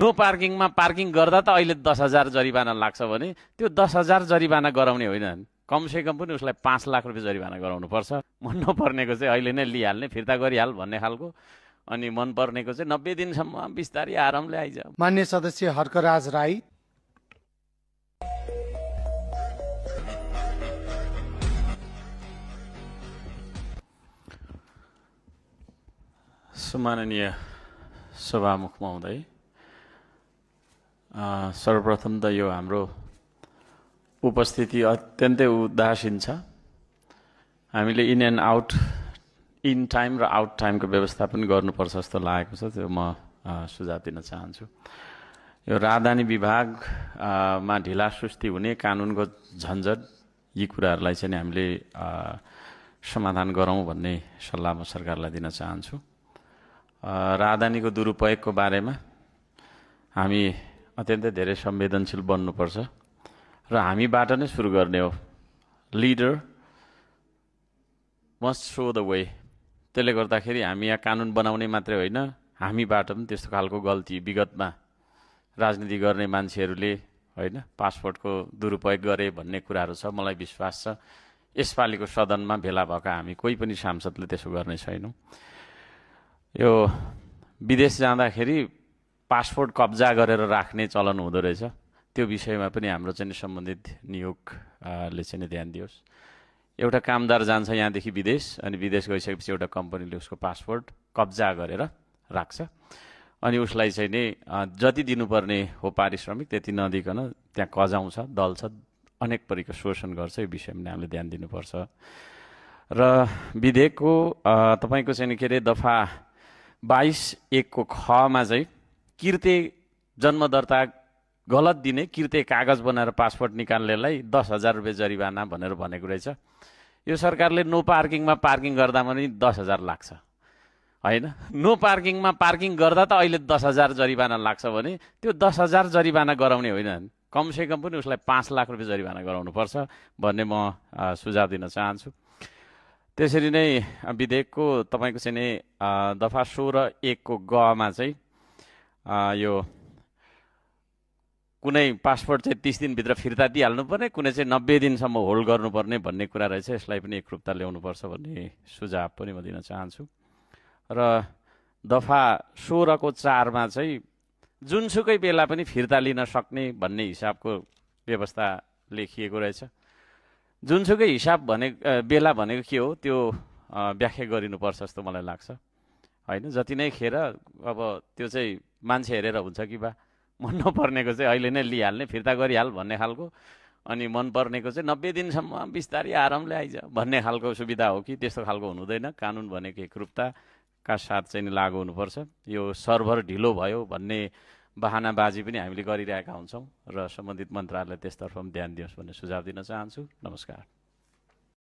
No पार्किङमा parking गर्दा त अहिले 10,000 जरिवाना लाग्छ भने त्यो 10,000 जरिवाना गराउने होइन, कमसेकम पनि उसलाई 5 लाख रुपियाँ जरिवाना गराउनु पर्छ। मन नपर्नेको चाहिँ अहिले नै लिइहाल्ने, फिर्ता गरिहाल भन्ने खालको, अनि मन पर्नेको चाहिँ 90 दिनसम्म बिस्तारै आरामले आइज। मान्य सदस्य हर्कराज राई। सम्माननीय सभामुख महोदय, सर्वप्रथम त यो हाम्रो उपस्थिति अत्यन्तै उदासीन छ। हामीले in and out, in time र आउट टाइमको व्यवस्था पनि गर्नुपर्छ जस्तो लागेको छ। त्यो म सुझाव दिन चाहन्छु। यो राजधानी विभागमा ढिलासुस्ती हुने, कानुनको झन्झट, यी कुराहरूलाई चाहिँ हामीले समाधान गरौँ भन्ने सल्लाह म सरकारलाई दिन चाहन्छु। राजधानीको दुरुपयोगको बारेमा हामी अत्यन्तै धेरै संवेदनशील बन्नुपर्छ र हामीबाट नै सुरु गर्ने हो। Leader must so the way. त्यसले गर्दाखेरि हामी यहाँ कानुन बनाउने मात्रै होइन, हामीबाट पनि त्यस्तो खालको गल्ती विगतमा राजनीति गर्ने मान्छेहरूले होइन पासपोर्टको दुरुपयोग गरे भन्ने कुराहरू छ। मलाई विश्वास छ यसपालिको सदनमा भेला भएका हामी कोही पनि सांसदले त्यसो गर्ने छैनौँ। यो विदेश जाँदाखेरि पासपोर्ट कब्जा गरेर राख्ने चलन हुँदो रहेछ। त्यो विषयमा पनि हाम्रो चाहिँ सम्बन्धित नियोगले चाहिँ ध्यान दियोस्। एउटा कामदार जान्छ यहाँदेखि विदेश, अनि विदेश गइसकेपछि एउटा कम्पनीले उसको पासपोर्ट कब्जा गरेर राख्छ, अनि उसलाई चाहिँ नि जति दिनुपर्ने हो पारिश्रमिक त्यति नदिकन त्यहाँ कजाउँछ, दल्छ, अनेक परिको शोषण गर्छ। यो विषयमा हामीले ध्यान दिनुपर्छ। र विधेयकको तपाईँको चाहिँ के अरे दफा 22(1) को खमा चाहिँ किर्ते जन्म दर्ता गलत दिने, किर्ते कागज बनाएर पासपोर्ट निकाल्नेलाई 10,000 रुपियाँ जरिवाना भनेर भनेको रहेछ। यो सरकारले नो पार्किङमा पार्किङ गर्दा पनि 10,000 लाग्छ होइन। नो पार्किङमा पार्किङ गर्दा त अहिले 10,000 जरिवाना लाग्छ भने त्यो 10,000 जरिवाना गराउने होइन, कमसेकम पनि उसलाई 5 लाख रुपियाँ जरिवाना गराउनु पर्छ भन्ने म सुझाव दिन चाहन्छु। त्यसरी नै विधेयकको तपाईँको चाहिँ नि दफा 16(1) को गमा चाहिँ यो कुनै पासपोर्ट चाहिँ 30 दिनभित्र फिर्ता दिइहाल्नुपर्ने, कुनै चाहिँ 90 दिनसम्म होल्ड गर्नुपर्ने भन्ने कुरा रहेछ। यसलाई पनि एकरूपता ल्याउनुपर्छ भन्ने सुझाव पनि म दिन चाहन्छु। र दफा 16 को 4 मा चाहिँ जुनसुकै बेला पनि फिर्ता लिन सक्ने भन्ने हिसाबको व्यवस्था लेखिएको रहेछ। जुनसुकै हिसाब भने बेला भनेको के हो त्यो व्याख्या गरिनुपर्छ जस्तो मलाई लाग्छ होइन। जति नै खेर अब त्यो चाहिँ मान्छे हेरेर हुन्छ कि बा, मन नपर्नेको चाहिँ अहिले नै लिइहाल्ने, फिर्ता गरिहाल भन्ने खालको, अनि मन पर्नेको चाहिँ 90 दिनसम्म बिस्तारै आरामले आइज भन्ने खालको सुविधा हो कि त्यस्तो खालको हुनुहुँदैन। कानुन भनेको एकरूपताका साथ चाहिँ लागू हुनुपर्छ। यो सर्भर ढिलो भयो भन्ने बहानाबाजी पनि हामीले गरिरहेका हुन्छौँ र सम्बन्धित मन्त्रालयले त्यसतर्फ पनि ध्यान दियोस् भन्ने सुझाव दिन चाहन्छु। नमस्कार।